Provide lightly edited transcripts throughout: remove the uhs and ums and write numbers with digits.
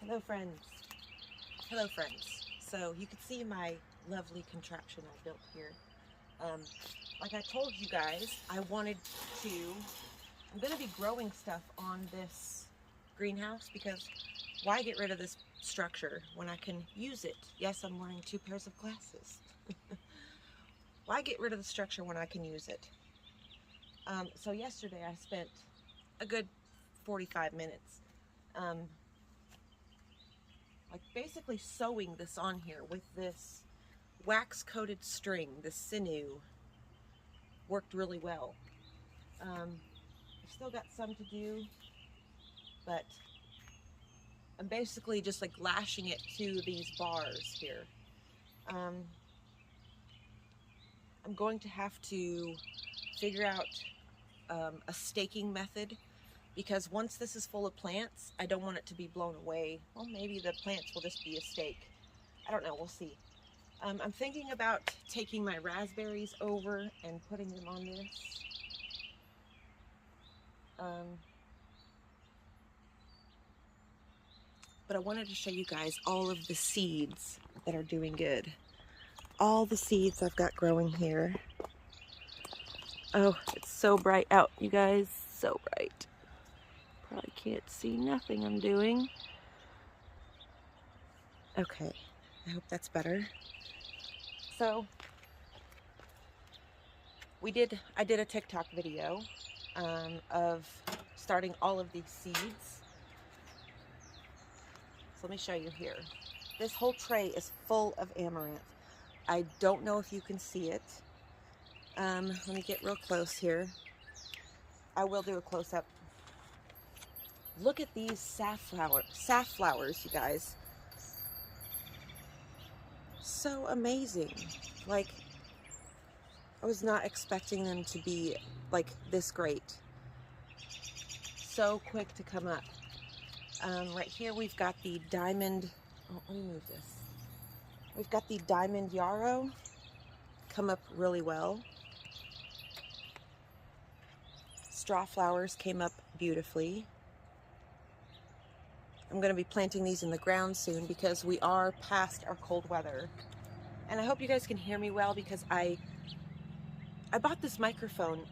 Hello friends. Hello friends. So you can see my lovely contraption I built here. Like I told you guys, I'm going to be growing stuff on this greenhouse because why get rid of this structure when I can use it? Yes, I'm wearing 2 pairs of glasses. Why get rid of the structure when I can use it? So yesterday I spent a good 45 minutes like basically sewing this on here with this wax coated string. The sinew worked really well. I've still got some to do, but I'm basically just like lashing it to these bars here. I'm going to have to figure out a staking method, because once this is full of plants, I don't want it to be blown away. Well, maybe the plants will just be a stake. I don't know, we'll see. I'm thinking about taking my raspberries over and putting them on this. But I wanted to show you guys all of the seeds that are doing good. All the seeds I've got growing here. Oh, it's so bright out, you guys, so bright. Probably can't see nothing I'm doing. Okay, I hope that's better. So, I did a TikTok video of starting all of these seeds. So let me show you here. This whole tray is full of amaranth. I don't know if you can see it. Let me get real close here. I will do a close-up. Look at these safflowers, you guys. So amazing. Like, I was not expecting them to be like this great. So quick to come up. Right here we've got the diamond, oh, let me move this. We've got the diamond yarrow come up really well. Straw flowers came up beautifully. I'm going to be planting these in the ground soon because we are past our cold weather. And I hope you guys can hear me well, because I bought this microphone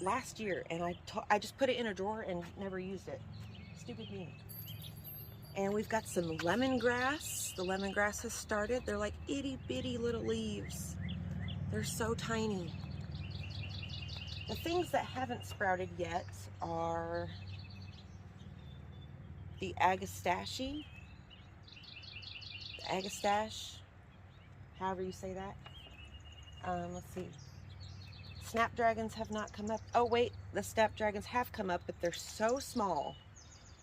last year, and I just put it in a drawer and never used it. Stupid me. And we've got some lemongrass. The lemongrass has started. They're like itty bitty little leaves. They're so tiny. The things that haven't sprouted yet are the agastache, however you say that. Let's see. Snapdragons have not come up. Oh wait, the snapdragons have come up, but they're so small.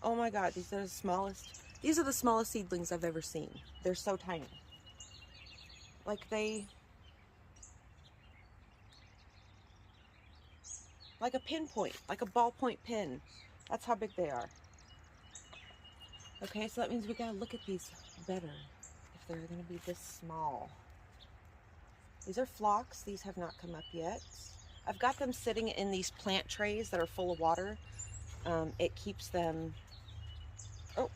Oh my God, these are the smallest. These are the smallest seedlings I've ever seen. They're so tiny. Like like a pinpoint, like a ballpoint pen. That's how big they are. Okay, so that means we gotta look at these better if they're gonna be this small. These are phlox. These have not come up yet. I've got them sitting in these plant trays that are full of water. It keeps them, oh,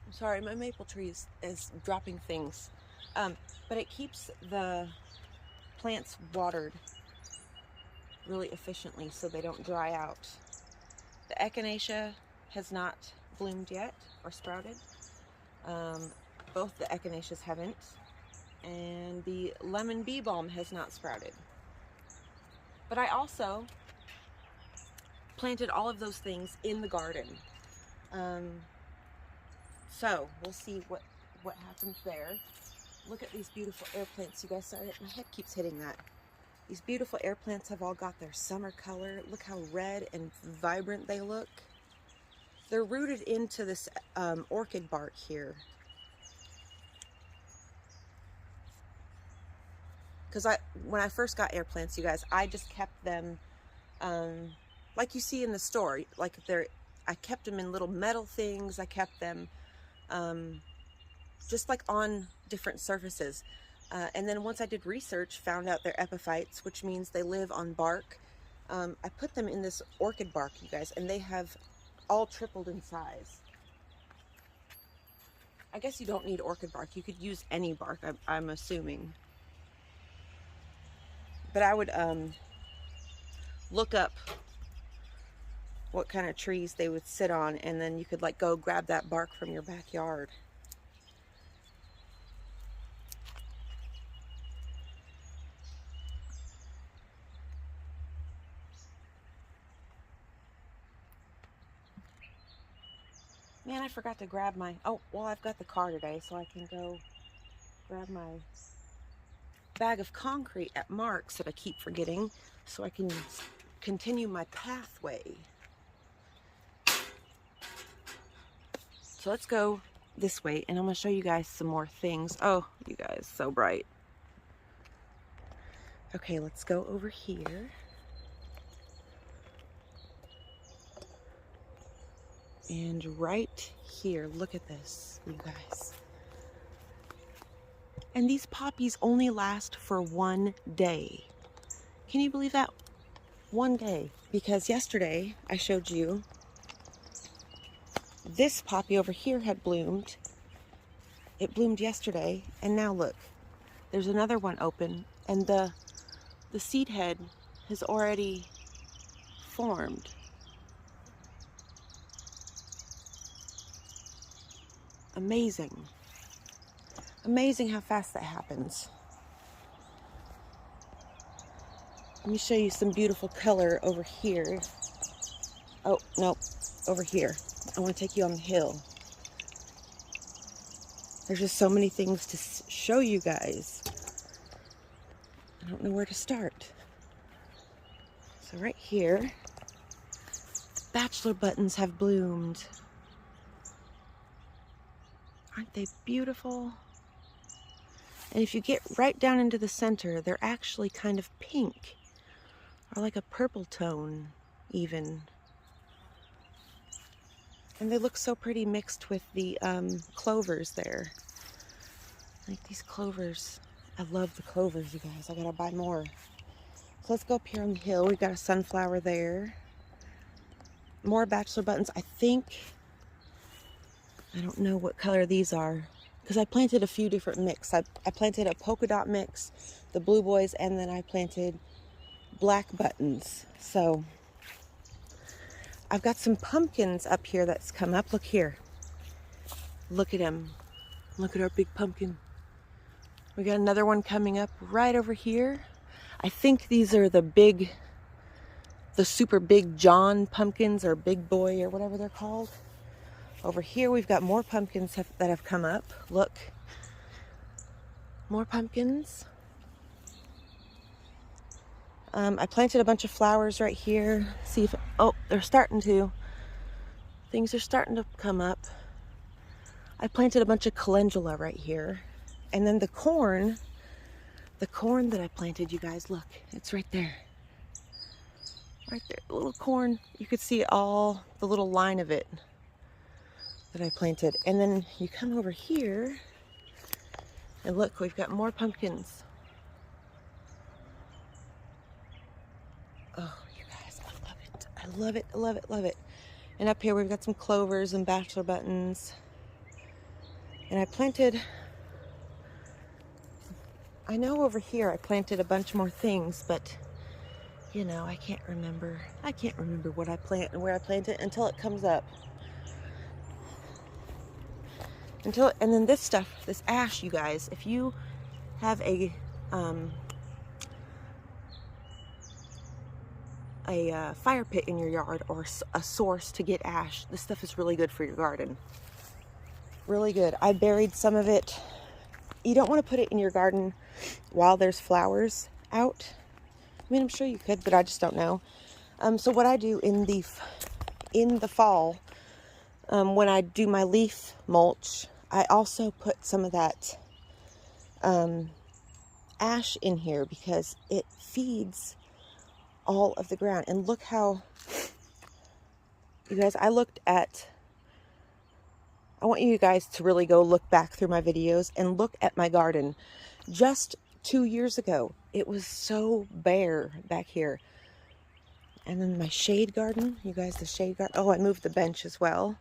I'm sorry, my maple tree is dropping things. But it keeps the plants watered really efficiently so they don't dry out. The echinacea has not bloomed yet or sprouted. Both the echinaceas haven't. And the lemon bee balm has not sprouted. But I also planted all of those things in the garden. So we'll see what happens there. Look at these beautiful air plants, you guys. Sorry, my head keeps hitting that. These beautiful air plants have all got their summer color. Look how red and vibrant they look. They're rooted into this orchid bark here. Because when I first got air plants, you guys, I just kept them like you see in the store. Like I kept them in little metal things. I kept them just like on different surfaces. And then once I did research, found out they're epiphytes, which means they live on bark. I put them in this orchid bark, you guys, and they have all tripled in size. I guess you don't need orchid bark. You could use any bark, I'm assuming. But I would look up what kind of trees they would sit on, and then you could like go grab that bark from your backyard. Man, I forgot to grab my, oh, well, I've got the car today, so I can go grab my bag of concrete at Mark's that I keep forgetting, so I can continue my pathway. So let's go this way, and I'm going to show you guys some more things. Oh, you guys, so bright. Okay, let's go over here. And right here, look at this, you guys. And these poppies only last for 1 day. Can you believe that? 1 day. Because yesterday I showed you this poppy over here had bloomed. It bloomed yesterday, and now look, there's another one open, and the seed head has already formed. Amazing. Amazing how fast that happens. Let me show you some beautiful color over here. Oh, no, over here. I want to take you on the hill. There's just so many things to show you guys. I don't know where to start. So right here, bachelor buttons have bloomed. Aren't they beautiful? And if you get right down into the center, they're actually kind of pink, or like a purple tone even. And they look so pretty mixed with the clovers there. Like these clovers. I love the clovers, you guys. I gotta buy more. So let's go up here on the hill. We've got a sunflower there. More bachelor buttons. I think, I don't know what color these are, because I planted a few different mix. I planted a polka dot mix, the blue boys, and then I planted black buttons. So I've got some pumpkins up here that's come up. Look here. Look at him. Look at our big pumpkin. We got another one coming up right over here. I think these are the super big John pumpkins, or big boy, or whatever they're called. Over here we've got more pumpkins that have come up. Look. More pumpkins. I planted a bunch of flowers right here. See if, oh, they're starting to. Things are starting to come up. I planted a bunch of calendula right here. And then the corn that I planted, you guys, look, it's right there. Right there, the little corn. You could see all the little line of it that I planted. And then you come over here and look, we've got more pumpkins. Oh, you guys, I love it. I love it, I love it, love it. And up here we've got some clovers and bachelor buttons. And I planted, I know over here I planted a bunch more things, but you know, I can't remember. I can't remember what I plant and where I plant it until it comes up. And then this stuff, this ash, you guys, if you have a fire pit in your yard, or a source to get ash, this stuff is really good for your garden. Really good. I buried some of it. You don't want to put it in your garden while there's flowers out. I mean, I'm sure you could, but I just don't know. So what I do in the fall, when I do my leaf mulch, I also put some of that ash in here, because it feeds all of the ground. And look how, you guys, I want you guys to really go look back through my videos and look at my garden. Just 2 years ago, it was so bare back here. And then my shade garden, you guys, the shade garden. Oh, I moved the bench as well.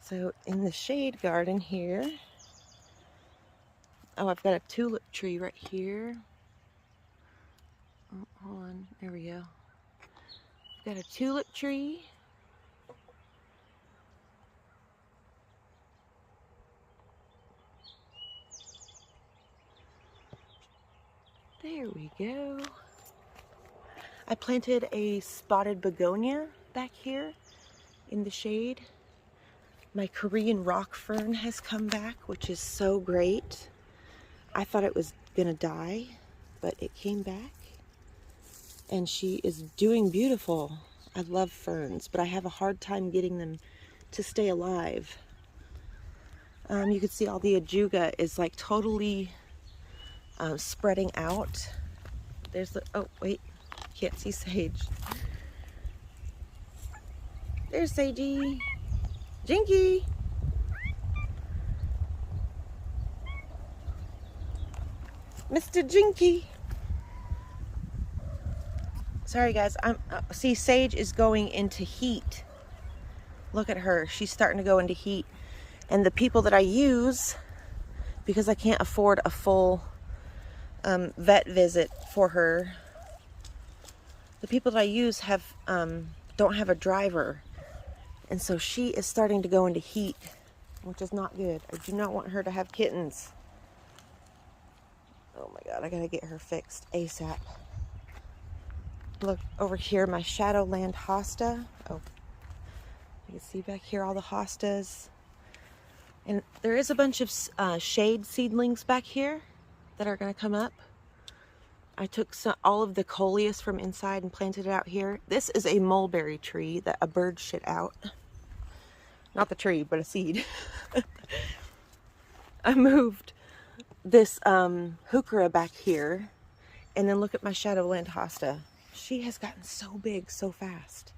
So in the shade garden here, oh, I've got a tulip tree right here. Oh, hold on, there we go. I've got a tulip tree. There we go. I planted a spotted begonia back here in the shade. My Korean rock fern has come back, which is so great. I thought it was gonna die, but it came back. And she is doing beautiful. I love ferns, but I have a hard time getting them to stay alive. You can see all the ajuga is like totally spreading out. There's the, oh wait, can't see Sage. There's Sagey. Jinky. Mr. Jinky. Sorry guys, see, Sage is going into heat. Look at her, she's starting to go into heat. And the people that I use, because I can't afford a full vet visit for her, the people that I use have don't have a driver. And so she is starting to go into heat, which is not good. I do not want her to have kittens. Oh my God, I gotta get her fixed ASAP. Look over here, my Shadowland hosta. Oh, you can see back here all the hostas. And there is a bunch of shade seedlings back here that are going to come up. I took all of the coleus from inside and planted it out here. This is a mulberry tree that a bird shit out. Not the tree, but a seed. I moved this heuchera back here. And then look at my Shadowland hosta. She has gotten so big so fast.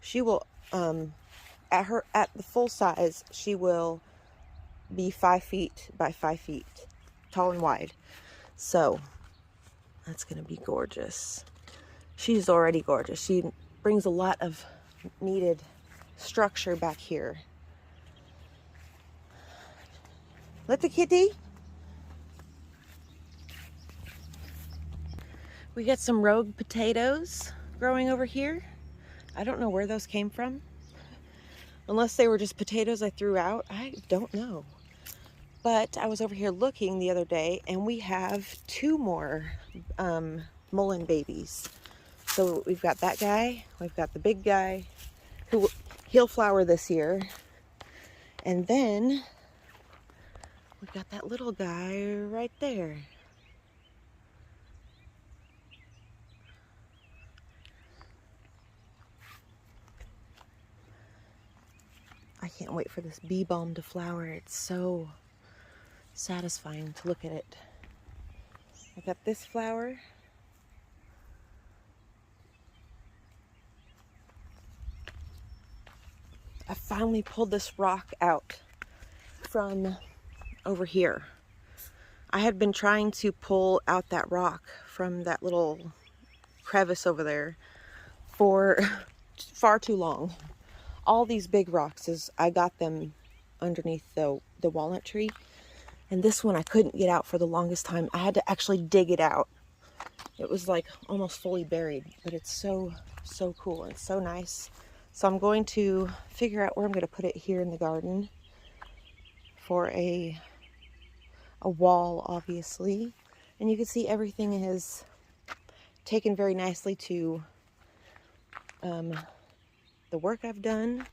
She will, at the full size, she will be 5 feet by 5 feet, tall and wide. So that's gonna be gorgeous. She's already gorgeous. She brings a lot of needed structure back here. Let the kitty. We got some rogue potatoes growing over here. I don't know where those came from. Unless they were just potatoes I threw out. I don't know. But I was over here looking the other day and we have 2 more mullein babies. So we've got that guy, we've got the big guy, who he'll flower this year. And then we've got that little guy right there. I can't wait for this bee balm to flower. It's so satisfying to look at it. I got this flower. I finally pulled this rock out from over here. I had been trying to pull out that rock from that little crevice over there for far too long. All these big rocks, I got them underneath the walnut tree. And this one I couldn't get out for the longest time. I had to actually dig it out. It was like almost fully buried, but it's so cool. It's so nice. So I'm going to figure out where I'm going to put it here in the garden for a wall, obviously. And you can see everything is taken very nicely to the work I've done,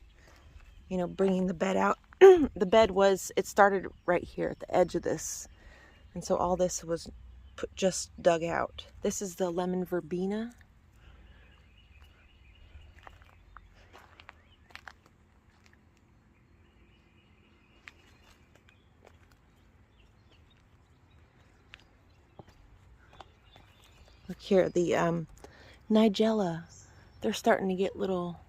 you know, bringing the bed out. The bed it started right here at the edge of this. And so all this was just dug out. This is the lemon verbena. Look here, the nigella. They're starting to get little,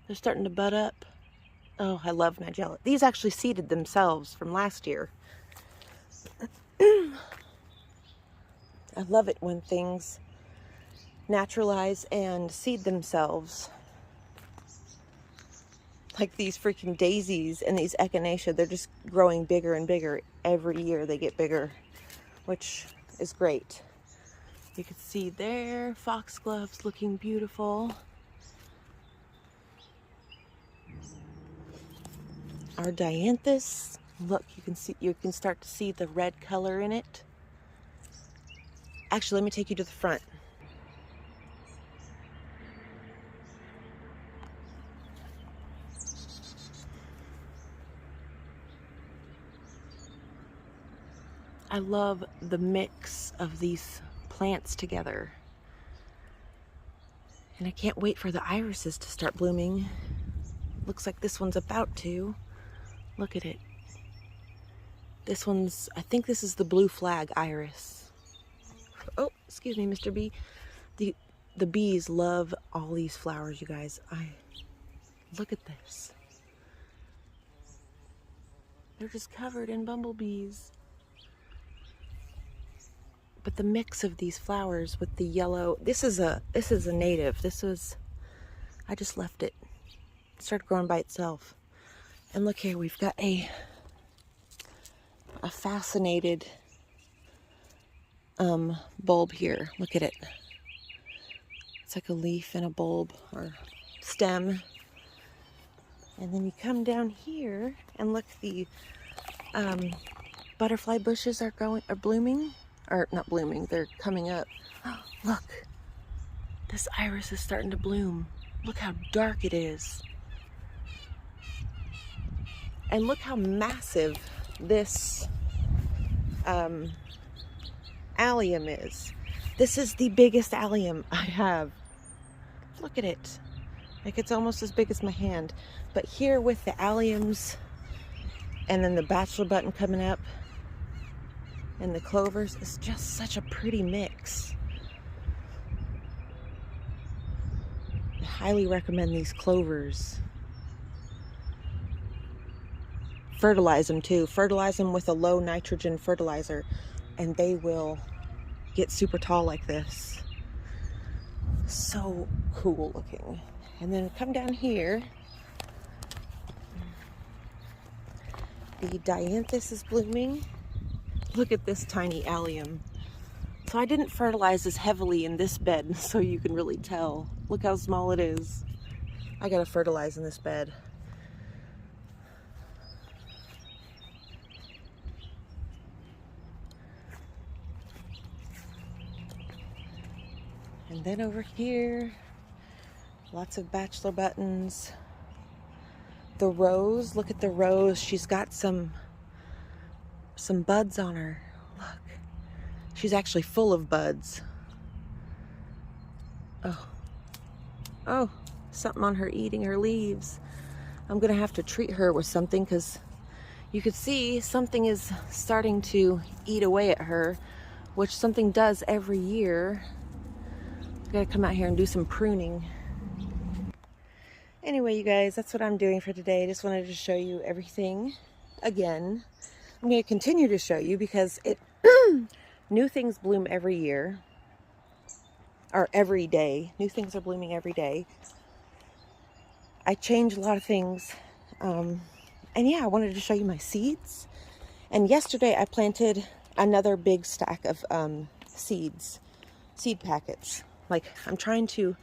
they're starting to bud up. Oh, I love nigella. These actually seeded themselves from last year. I love it when things naturalize and seed themselves. like these freaking daisies and these echinacea, they're just growing bigger and bigger. Every year they get bigger, which is great. You can see there, foxgloves looking beautiful. Our dianthus, look, you can start to see the red color in it. Actually, let me take you to the front. I love the mix of these plants together. And I can't wait for the irises to start blooming. Looks like this one's about to. Look at it. This one's, I think this is the blue flag iris. Oh, excuse me, Mr. Bee. The bees love all these flowers, you guys. Look at this. They're just covered in bumblebees. But the mix of these flowers with the yellow, this is a native. I just left it. It started growing by itself. And look here, we've got a fascinated bulb here. Look at it. It's like a leaf and a bulb or stem. And then you come down here and look, the butterfly bushes are blooming. Or not blooming, they're coming up. Look, this iris is starting to bloom. Look how dark it is. And look how massive this allium is. This is the biggest allium I have. Look at it. Like, it's almost as big as my hand. But here with the alliums and then the bachelor button coming up and the clovers, it's just such a pretty mix. I highly recommend these clovers. Fertilize them too. Fertilize them with a low nitrogen fertilizer and they will get super tall like this. So cool looking. And then come down here. The dianthus is blooming. Look at this tiny allium. So I didn't fertilize this heavily in this bed so you can really tell. Look how small it is. I gotta fertilize in this bed. And then over here, lots of bachelor buttons. The rose, look at the rose. She's got some buds on her. Look, she's actually full of buds. Oh, something on her eating her leaves. I'm gonna have to treat her with something because you could see something is starting to eat away at her, which something does every year. I gotta come out here and do some pruning. Anyway, you guys, that's what I'm doing for today. I just wanted to show you everything again. I'm going to continue to show you because new things bloom every year, or every day. New things are blooming every day. I change a lot of things. And yeah, I wanted to show you my seeds. And yesterday I planted another big stack of seed packets. Like, I'm trying to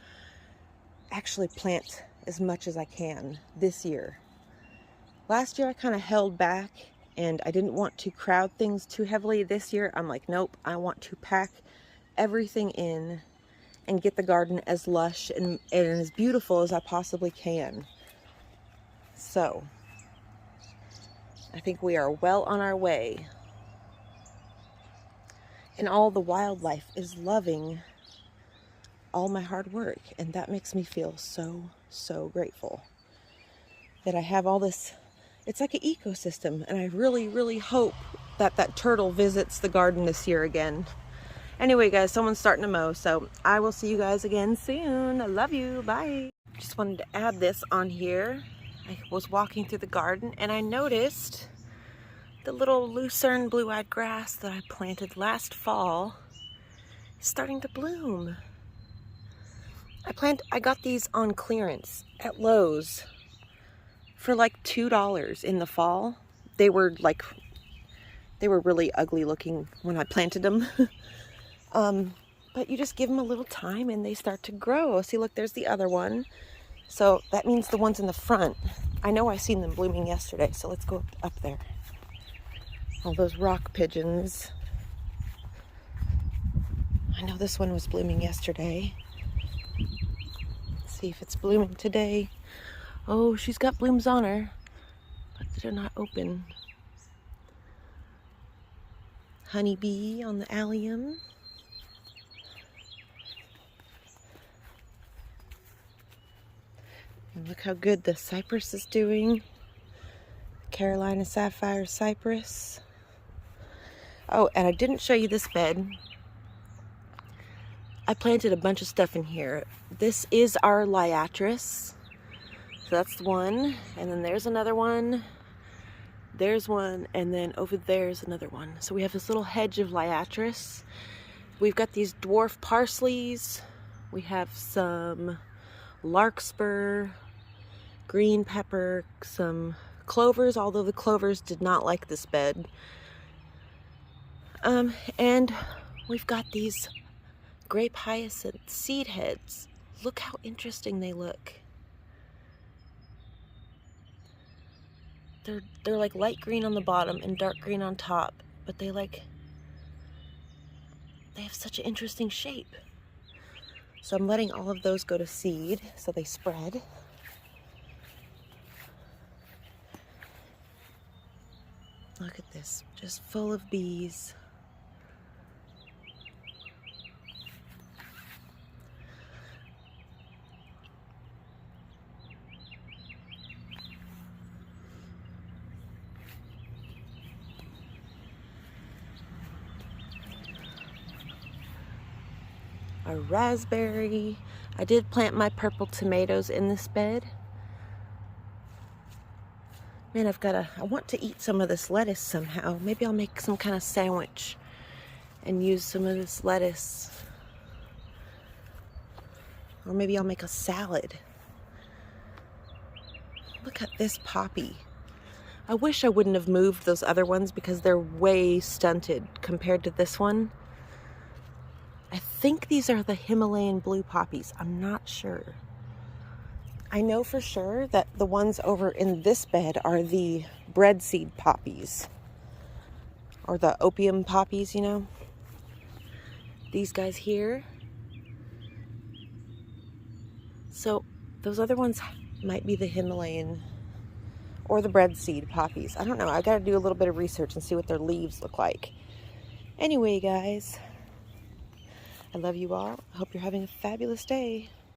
actually plant as much as I can this year. Last year I kind of held back and I didn't want to crowd things too heavily. This year I'm like, nope, I want to pack everything in and get the garden as lush and as beautiful as I possibly can. So I think we are well on our way. And all the wildlife is loving all my hard work, and that makes me feel so grateful that I have all this. It's like an ecosystem, and I really hope that that turtle visits the garden this year again. Anyway, guys, someone's starting to mow, so I will see you guys again soon. I love you. Bye. Just wanted to add this on here. I was walking through the garden and I noticed the little lucerne blue-eyed grass that I planted last fall is starting to bloom. I got these on clearance at Lowe's for like $2 in the fall. They were really ugly looking when I planted them. But you just give them a little time and they start to grow. See, look, there's the other one. So that means the ones in the front. I know I seen them blooming yesterday, so let's go up there. All those rock pigeons. I know this one was blooming yesterday. Let's see if it's blooming today. Oh, she's got blooms on her, but they're not open. Honeybee on the allium. And look how good the cypress is doing. Carolina Sapphire Cypress. Oh, and I didn't show you this bed. I planted a bunch of stuff in here. This is our liatris. So that's one. And then there's another one. There's one. And then over there's another one. So we have this little hedge of liatris. We've got these dwarf parsleys. We have some larkspur, green pepper, some clovers, although the clovers did not like this bed. And we've got these grape hyacinth seed heads. Look how interesting they look. They're like light green on the bottom and dark green on top, but they have such an interesting shape. So I'm letting all of those go to seed so they spread. Look at this, just full of bees. A raspberry. I did plant my purple tomatoes in this bed. Man, I want to eat some of this lettuce somehow. Maybe I'll make some kind of sandwich and use some of this lettuce. Or maybe I'll make a salad. Look at this poppy. I wish I wouldn't have moved those other ones because they're way stunted compared to this one. I think these are the Himalayan blue poppies. I'm not sure. I know for sure that the ones over in this bed are the breadseed poppies. Or the opium poppies, you know. These guys here. So those other ones might be the Himalayan or the breadseed poppies. I don't know. I got to do a little bit of research and see what their leaves look like. Anyway, guys. I love you all. I hope you're having a fabulous day.